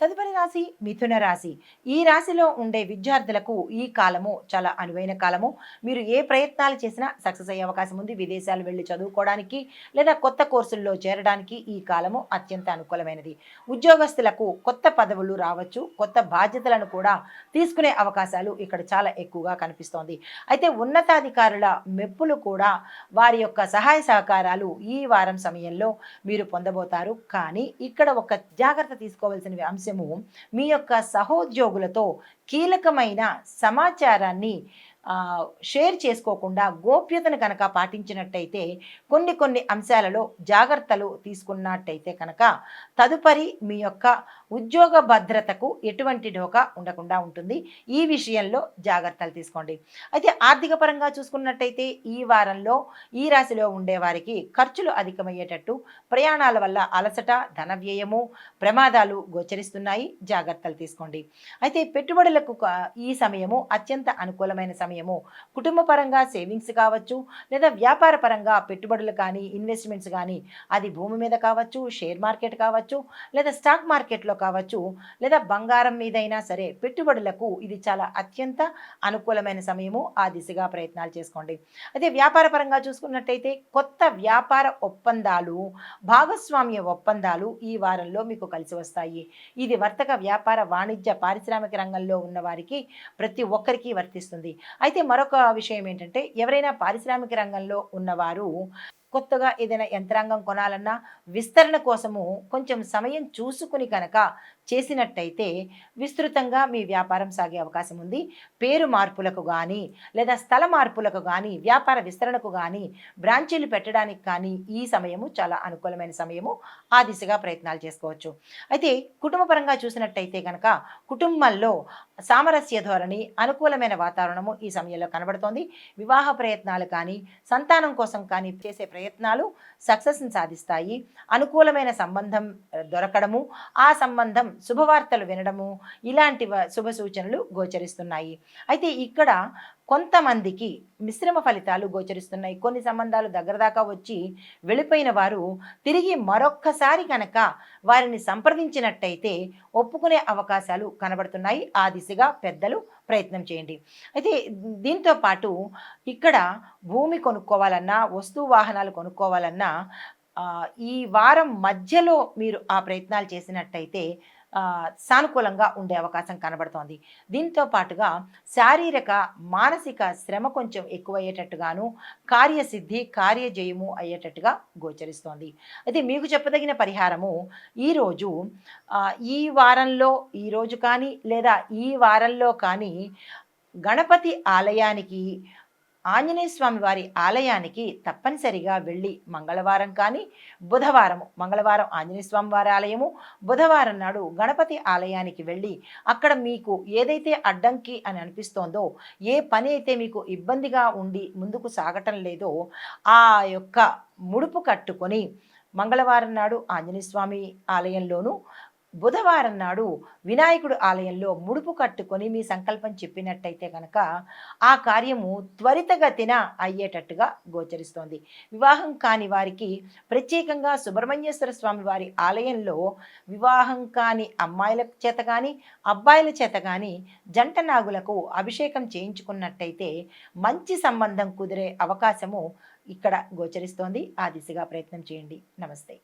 తదుపరి రాశి మిథున రాశి. ఈ రాశిలో ఉండే విద్యార్థులకు ఈ కాలము చాలా అనువైన కాలము. మీరు ఏ ప్రయత్నాలు చేసినా సక్సెస్ అయ్యే అవకాశం ఉంది. విదేశాలు వెళ్లి చదువుకోవడానికి లేదా కొత్త కోర్సుల్లో చేరడానికి ఈ కాలము అత్యంత అనుకూలమైనది. ఉద్యోగస్తులకు కొత్త పదవులు రావచ్చు. కొత్త బాధ్యతలను కూడా తీసుకునే అవకాశాలు ఇక్కడ చాలా ఎక్కువగా కనిపిస్తోంది. అయితే ఉన్నతాధికారుల మెప్పులు కూడా వారి యొక్క సహాయ సహకారాలు ఈ వారం సమయంలో మీరు పొందబోతారు. కానీ ఇక్కడ ఒక జాగ్రత్త తీసుకోవాల్సిన అంశము, మీ యొక్క సహోద్యోగులతో కీలకమైన సమాచారాన్ని షేర్ చేసుకోకుండా గోప్యతను కనుక పాటించినట్టయితే కొన్ని అంశాలలో జాగ్రత్తలు తీసుకున్నట్టయితే కనుక తదుపరి మీ యొక్క ఉద్యోగ భద్రతకు ఎటువంటి ఢోకా ఉండకుండా ఉంటుంది. ఈ విషయంలో జాగ్రత్తలు తీసుకోండి. అయితే ఆర్థిక పరంగా చూసుకున్నట్టయితే ఈ వారంలో ఈ రాశిలో ఉండే వారికి ఖర్చులు అధికమయ్యేటట్టు, ప్రయాణాల వల్ల అలసట, ధన వ్యయము, ప్రమాదాలు గోచరిస్తున్నాయి. జాగ్రత్తలు తీసుకోండి. అయితే పెట్టుబడులకు ఈ సమయము అత్యంత అనుకూలమైన సమయము. కుటుంబ పరంగా సేవింగ్స్ కావచ్చు, లేదా వ్యాపార పరంగా పెట్టుబడులు కానీ, ఇన్వెస్ట్మెంట్స్ కానీ, అది భూమి మీద కావచ్చు, షేర్ మార్కెట్ కావచ్చు, లేదా స్టాక్ మార్కెట్లో కావచ్చు, లేదా బంగారం మీదైనా సరే పెట్టుబడులకు ఇది చాలా అత్యంత అనుకూలమైన సమయము. ఆ దిశగా ప్రయత్నాలు చేసుకోండి. అదే వ్యాపార పరంగా చూసుకున్నట్టయితే కొత్త వ్యాపార ఒప్పందాలు, భాగస్వామ్య ఒప్పందాలు ఈ వారంలో మీకు కలిసి వస్తాయి. ఇది వర్తక, వ్యాపార, వాణిజ్య, పారిశ్రామిక రంగంలో ఉన్న వారికి ప్రతి ఒక్కరికి వర్తిస్తుంది. అయితే మరొక విషయం ఏంటంటే, ఎవరైనా పారిశ్రామిక రంగంలో ఉన్నవారు కొత్తగా ఏదైనా యంత్రాంగం కొనాలన్నా విస్తరణ కోసము కొంచెం సమయం చూసుకుని కనుక చేసినట్టయితే విస్తృతంగా మీ వ్యాపారం సాగే అవకాశం ఉంది. పేరు మార్పులకు కానీ, లేదా స్థల మార్పులకు కానీ, వ్యాపార విస్తరణకు కానీ, బ్రాంచీలు పెట్టడానికి కానీ ఈ సమయము చాలా అనుకూలమైన సమయము. ఆ దిశగా ప్రయత్నాలు చేసుకోవచ్చు. అయితే కుటుంబ పరంగా చూసినట్టయితే కనుక కుటుంబంలో సామరస్య ధోరణి, అనుకూలమైన వాతావరణము ఈ సమయంలో కనబడుతోంది. వివాహ ప్రయత్నాలు కానీ, సంతానం కోసం కానీ చేసే ప్రయత్నాలు సక్సెస్ని సాధిస్తాయి. అనుకూలమైన సంబంధం దొరకడము, ఆ సంబంధం శుభవార్తలు వినడము, ఇలాంటి శుభ సూచనలు గోచరిస్తున్నాయి. అయితే ఇక్కడ కొంతమందికి మిశ్రమ ఫలితాలు గోచరిస్తున్నాయి. కొన్ని సంబంధాలు దగ్గర దాకా వచ్చి వెళ్ళిపోయిన వారు తిరిగి మరొక్కసారి కనుక వారిని సంప్రదించినట్టయితే ఒప్పుకునే అవకాశాలు కనబడుతున్నాయి. ఆ దిశగా పెద్దలు ప్రయత్నం చేయండి. అయితే దీంతో పాటు ఇక్కడ భూమి కొనుక్కోవాలన్నా, వస్తు వాహనాలు కొనుక్కోవాలన్నా ఈ వారం మధ్యలో మీరు ఆ ప్రయత్నాలు చేసినట్టయితే సానుకూలంగా ఉండే అవకాశం కనబడుతోంది. దీంతో పాటుగా శారీరక, మానసిక శ్రమ కొంచెం ఎక్కువయ్యేటట్టుగాను, కార్యసిద్ధి, కార్యజయము అయ్యేటట్టుగా గోచరిస్తోంది. అయితే మీకు చెప్పదగిన పరిహారము ఈరోజు ఈ వారంలో, ఈరోజు కానీ లేదా ఈ వారంలో కానీ గణపతి ఆలయానికి, ఆంజనేయ స్వామి వారి ఆలయానికి తప్పనిసరిగా వెళ్ళి మంగళవారం కానీ, మంగళవారం ఆంజనేయ స్వామి వారి ఆలయము, బుధవారం నాడు గణపతి ఆలయానికి వెళ్ళి అక్కడ మీకు ఏదైతే అడ్డంకి అని అనిపిస్తోందో, ఏ పని అయితే మీకు ఇబ్బందిగా ఉండి ముందుకు సాగటం లేదో ఆ యొక్క ముడుపు కట్టుకొని మంగళవారం నాడు ఆంజనేయ స్వామి ఆలయంలోనూ, బుధవారం నాడు వినాయకుడు ఆలయంలో ముడుపు కట్టుకొని మీ సంకల్పం చెప్పినట్టయితే కనుక ఆ కార్యము త్వరితగతిన అయ్యేటట్టుగా గోచరిస్తోంది. వివాహం కాని వారికి ప్రత్యేకంగా సుబ్రహ్మణ్యేశ్వర స్వామి వారి ఆలయంలో వివాహం కాని అమ్మాయిల చేత కానీ, అబ్బాయిల చేత కానీ జంట నాగులకు అభిషేకం చేయించుకున్నట్టయితే మంచి సంబంధం కుదిరే అవకాశము ఇక్కడ గోచరిస్తోంది. ఆ దిశగా ప్రయత్నం చేయండి. నమస్తే.